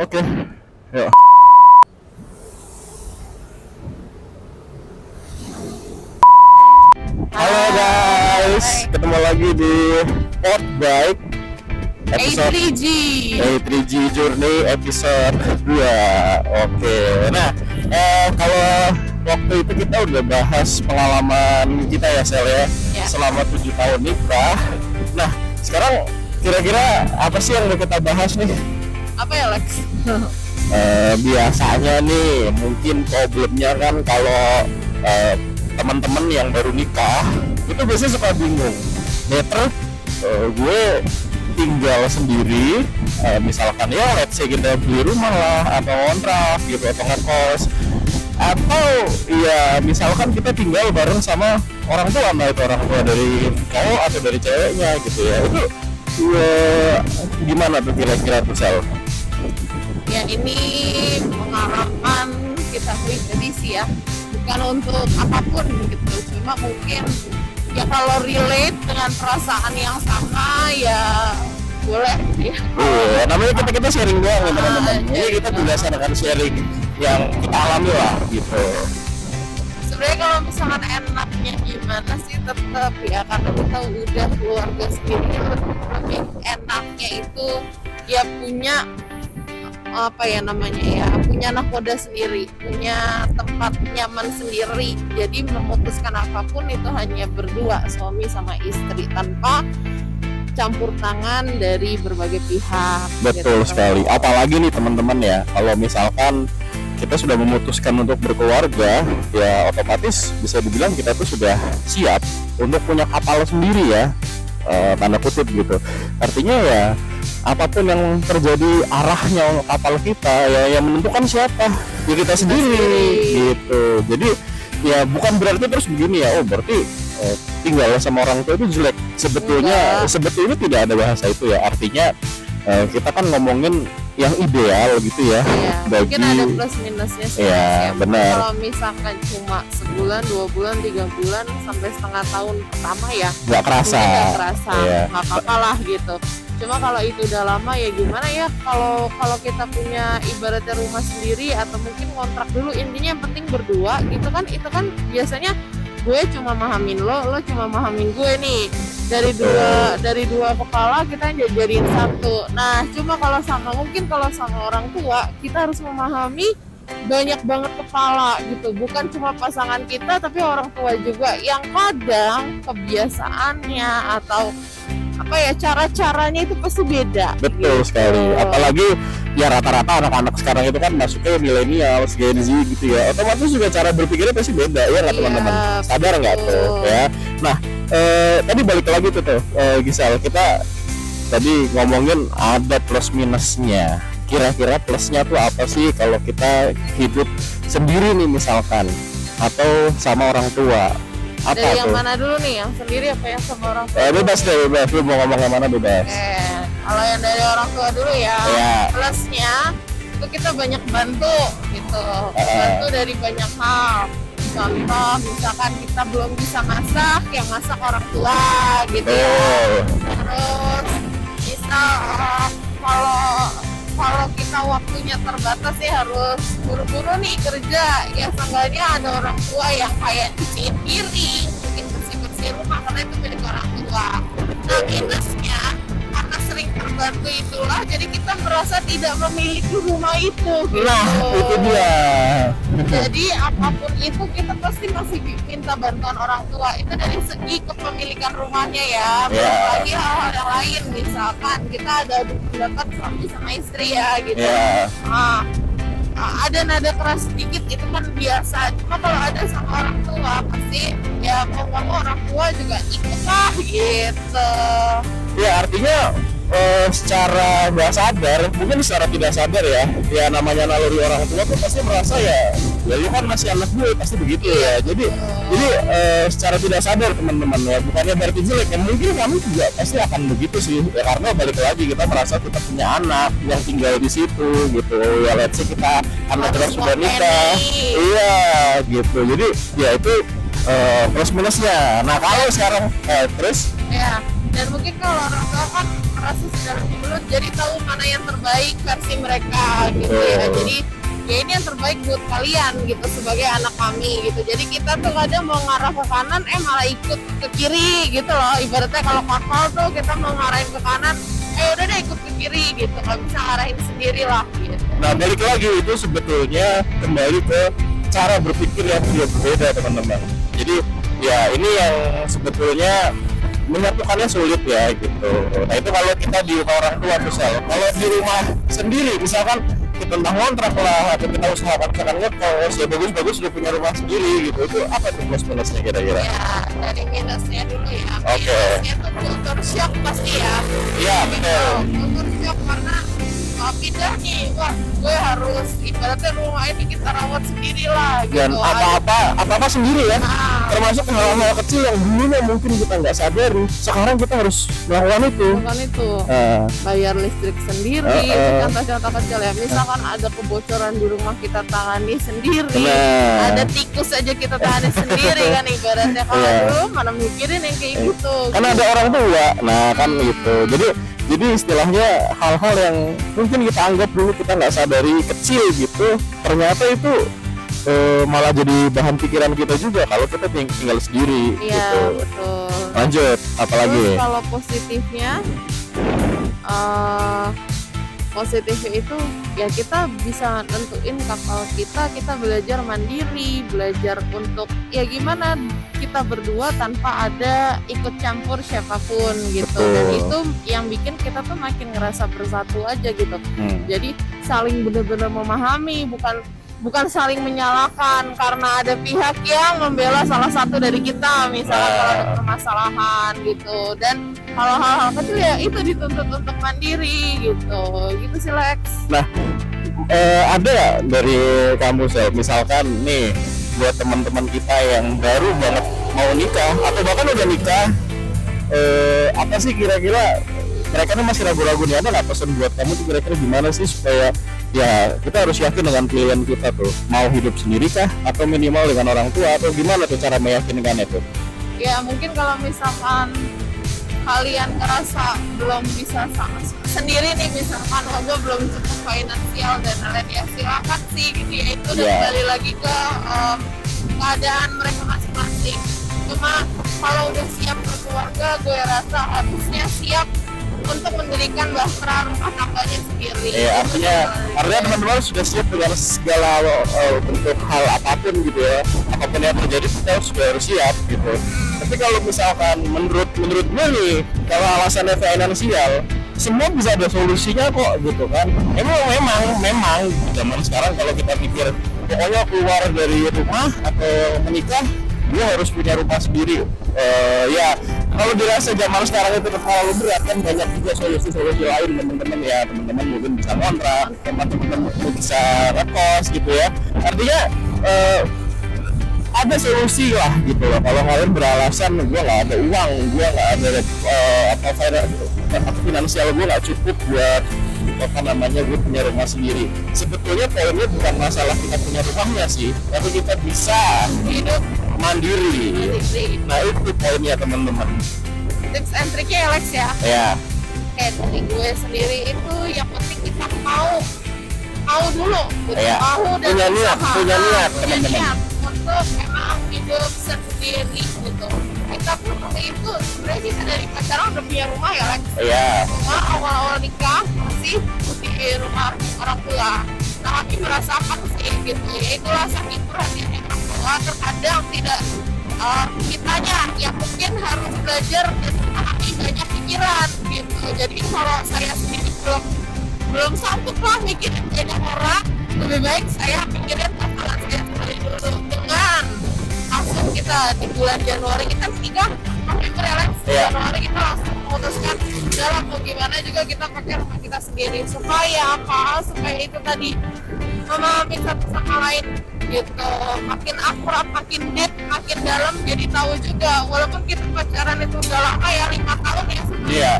Oke, yuk. Halo guys, ketemu lagi di Port Bike episode A3G A3G Journey episode 2. Oke, nah kalau waktu itu kita udah bahas pengalaman kita ya Sel ya, selama 7 tahun nikah. Nah sekarang kira-kira apa sih yang mau kita bahas nih? apa ya Lex? Biasanya nih mungkin problemnya kan kalau teman-teman yang baru nikah itu biasanya suka bingung. Meter gue tinggal sendiri, misalkan ya let's say kita beli rumah lah atau kontrak gitu atau ngekos, atau ya misalkan kita tinggal bareng sama orang tua, entah itu orang tua dari cowok atau dari ceweknya gitu ya. Itu gimana tuh kira-kira tuh Sel? Ya ini pengalaman kita pribadi sih ya, bukan untuk apapun gitu, cuma mungkin ya kalau relate dengan perasaan yang sama ya boleh ya. Namanya kita sharing doang ya teman-teman. Ini kita berdasarkan sharing yang kita alami lah gitu. Sebenarnya kalau misalkan enaknya gimana sih, tetap ya karena kita udah keluarga sendiri, lebih enaknya itu ya punya apa ya namanya ya, punya nahkoda sendiri, punya tempat nyaman sendiri. Jadi memutuskan apapun itu hanya berdua, suami sama istri, tanpa campur tangan dari berbagai pihak. Betul gitu. sekali. Apalagi nih teman-teman ya, kalau misalkan kita sudah memutuskan untuk berkeluarga, ya otomatis bisa dibilang kita tuh sudah siap untuk punya kapal sendiri ya, tanda kutip gitu. Artinya ya apapun yang terjadi arahnya kapal kita ya yang menentukan siapa, ya kita sendiri gitu. Jadi ya bukan berarti terus begini ya, oh berarti tinggal sama orang tua itu jelek. Sebetulnya tidak ada bahasa itu ya. Artinya kita kan ngomongin yang ideal gitu ya, bagi mungkin ada plus minusnya sih ya, benar. Kalau misalkan cuma sebulan, 2 bulan, 3 bulan sampai setengah tahun pertama ya nggak kerasa, nggak apa-apa lah gitu. Cuma kalau itu udah lama ya gimana ya, kalau kita punya ibaratnya rumah sendiri atau mungkin kontrak dulu, intinya yang penting berdua gitu kan. Itu kan biasanya gue cuma mahamin lo cuma mahamin gue nih, dari dua kepala kita jadiin satu. Nah cuma kalau sama orang tua kita harus memahami banyak banget kepala gitu, bukan cuma pasangan kita tapi orang tua juga yang kadang kebiasaannya atau apa ya, cara-caranya itu pasti beda. Betul gitu. sekali. Apalagi ya rata-rata anak-anak sekarang itu kan masuknya milenial, Gen Z gitu ya. Otomatis juga cara berpikirnya pasti beda ya nggak teman-teman? Sadar nggak tuh ya? Nah tadi balik lagi tuh Gisel, kita tadi ngomongin ada plus minusnya. Kira-kira plusnya tuh apa sih kalau kita hidup sendiri nih misalkan, atau sama orang tua? Apa dari yang tuh? mana dulu nih, yang sendiri apa yang sama orang tua? Bebas deh, bebas. Lu mau ngomong yang mana bebas. Kalau yang dari orang tua dulu ya, plusnya itu kita banyak bantu gitu, bantu dari banyak hal. Contoh misalkan kita belum bisa masak, yang masak orang tua gitu ya. Terus misal kalau kita waktunya terbatas ya harus buru-buru nih kerja, ya seenggaknya ada orang tua yang kayak cuciin piring, mungkin bersih-bersih rumah karena itu milik orang tua. Nah minusnya karena sering terbantu itulah, jadi kita merasa tidak memiliki rumah itu gitu. Nah itu dia. Jadi apapun itu kita pasti masih minta bantuan orang tua, itu dari segi kepemilikan rumahnya ya. Belum lagi hal-hal yang lain, misalkan kita ada pendapat suami sama istri ya gitu. Ada nada keras sedikit itu kan biasa, cuma kalau ada sama orang tua pasti ya mau orang tua juga ikut lah gitu. Ya artinya secara nggak sadar, mungkin secara tidak sadar ya namanya naluri orang tua tuh pasti merasa ya lu kan masih anak gue, pasti begitu ya. Jadi secara tidak sadar teman-teman ya, bukannya berarti jelek ya, mungkin kamu juga pasti akan begitu sih ya, karena balik lagi kita merasa kita punya anak yang tinggal di situ gitu ya. Let's say kita anak kita sudah nikah, iya gitu. Jadi ya itu plus minusnya. Nah kalau sekarang terus ya, dan mungkin kalau orang tua kan merasa sudah lebih dulu, jadi tahu mana yang terbaik versi mereka gitu ya. Betul. Jadi ya ini yang terbaik buat kalian gitu sebagai anak kami gitu. Jadi kita tuh kadang mau ngarah ke kanan malah ikut ke kiri gitu loh. Ibaratnya kalau kapal tuh kita mau ngarahin ke kanan, udah deh ikut ke kiri gitu, nggak bisa ngarahin sendiri lah gitu. Nah, balik lagi itu sebetulnya kembali ke cara berpikir yang berbeda teman-teman. Jadi ya ini yang sebetulnya menyatukannya sulit ya gitu. Nah itu kalau kita di rumah orang tua misal, kalau di rumah sendiri misalkan kita entah ngontrak lah atau kita usahakan misalkan ngekos ya bagus-bagus udah punya rumah sendiri gitu, itu apa tuh plus minusnya kira-kira? Ya dari minusnya dulu ya. Oke. Minusnya tuh kultur shock pasti ya. Iya betul. Kultur shock karena pindah nih, wah gue harus ibaratnya rumah ini kita rawat sendiri lah gitu. Dan apa-apa sendiri ya. Nah, Termasuk hal-hal kecil yang dulunya mungkin kita nggak sadari, sekarang kita harus melakukan itu. bukan itu Nah, bayar listrik sendiri, itu contoh-contoh kecil ya. Misalkan ada kebocoran di rumah kita tangani sendiri, Nah. ada tikus aja kita tangani sendiri kan ibaratnya. Kalau Iya. dulu mana mikirin yang kayak gitu. kan ada orang tua, nah kan gitu. Jadi istilahnya hal-hal yang mungkin kita anggap dulu kita nggak sadari kecil gitu, ternyata itu malah jadi bahan pikiran kita juga kalau kita tinggal sendiri Iya gitu. betul. Lanjut, apalagi? Terus kalau positifnya, positifnya itu ya kita bisa nentuin kapal kita belajar mandiri, belajar untuk ya gimana kita berdua tanpa ada ikut campur siapapun gitu. Betul. Dan itu yang bikin kita tuh makin ngerasa bersatu aja gitu. Jadi saling benar-benar memahami, bukan saling menyalahkan karena ada pihak yang membela salah satu dari kita misalnya kalau ada permasalahan gitu. Dan kalau hal-hal kecil ya itu dituntut untuk mandiri gitu sih Lex. Nah, ada nggak dari kamu Sel, misalkan nih buat teman-teman kita yang baru banget mau nikah atau bahkan udah nikah, apa sih kira-kira mereka tuh masih ragu-ragu nih, ada nggak pesan buat kamu tuh kira-kira gimana sih supaya ya kita harus yakin dengan pilihan kita tuh, mau hidup sendiri kah atau minimal dengan orang tua, atau gimana tuh cara meyakinkannya tuh? Ya mungkin kalau misalkan kalian ngerasa belum bisa sendiri nih, misalkan gue belum cukup finansial dan lain ya silakan sih gitu ya, itu udah kembali lagi ke keadaan mereka masing-masing. Cuma kalau udah siap berkeluarga, gue rasa harusnya siap untuk mendirikan bahtera rumah tangganya sendiri. Artinya teman-teman sudah siap dengan segala bentuk hal apapun gitu ya, apapun yang terjadi kita sudah harus siap gitu. Tapi kalau misalkan menurut gue nih, kalau alasannya finansial, semua bisa ada solusinya kok gitu kan. Memang zaman sekarang kalau kita pikir pokoknya keluar dari rumah atau menikah dia harus punya rumah sendiri, ya kalau dirasa zaman sekarang itu terlalu berat kan banyak juga solusi-solusi lain teman-teman ya. Teman-teman mungkin bisa kontrak, teman-teman bisa ngekos gitu ya. Artinya ada solusi lah gitu loh. Kalau kalian beralasan gue nggak ada uang, gue nggak ada finansial, gue nggak cukup buat gue punya rumah sendiri. Sebetulnya poinnya bukan masalah kita punya rumahnya sih, tapi kita bisa hidup mandiri. Nah itu poinnya teman-teman. Tips and triknya Alex ya. Ya. Kayak dari gue sendiri itu yang penting kita mau dulu gitu. Mau dan punya niat teman-teman untuk memang hidup sendiri gitu. Kita pun itu sebenarnya kita dari pacaran udah punya rumah ya Lex. Iya. Cuma awal-awal nikah masih di rumah orang tua. Nah kami merasakan sih gitu ya, itulah sakit perhatiannya orang tua terkadang tidak kitanya yang mungkin harus belajar dan memahami banyak pikiran gitu. Jadi kalau saya sendiri belum sanggup lah mikirin banyak orang, lebih baik saya mikirin pasangan saya sendiri dulu. Dengan langsung kita di bulan Januari kita nikah, November ya Lex, Januari kita langsung memutuskan dalam mau gimana juga kita pakai rumah kita sendiri supaya supaya itu tadi memahami satu sama lain gitu, makin akrab, makin deep, makin dalam, jadi tahu juga walaupun kita pacaran itu udah lama ya 5 tahun ya sebelumnya,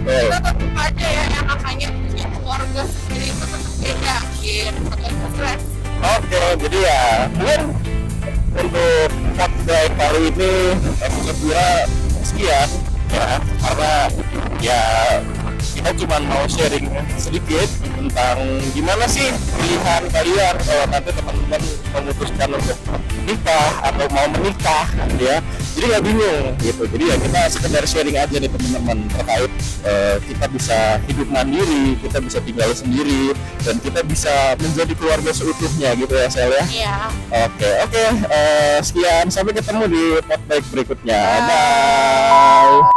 kita tetap aja ya yang namanya punya keluarga sendiri itu tetap beda gitu. Oke, jadi ya mungkin untuk podcast kali ini episode 2 sekian ya, karena ya kita cuma mau sharing sedikit tentang gimana sih pilihan kalian kalau nanti teman-teman memutuskan untuk nikah atau mau menikah ya. Jadi nggak bingung gitu. Jadi ya kita sekedar sharing aja nih teman-teman terkait kita bisa hidup mandiri, kita bisa tinggal sendiri, dan kita bisa menjadi keluarga seutuhnya gitu ya Sel ya. Iya. Oke, sekian, sampai ketemu di podcast berikutnya. Bye. Bye.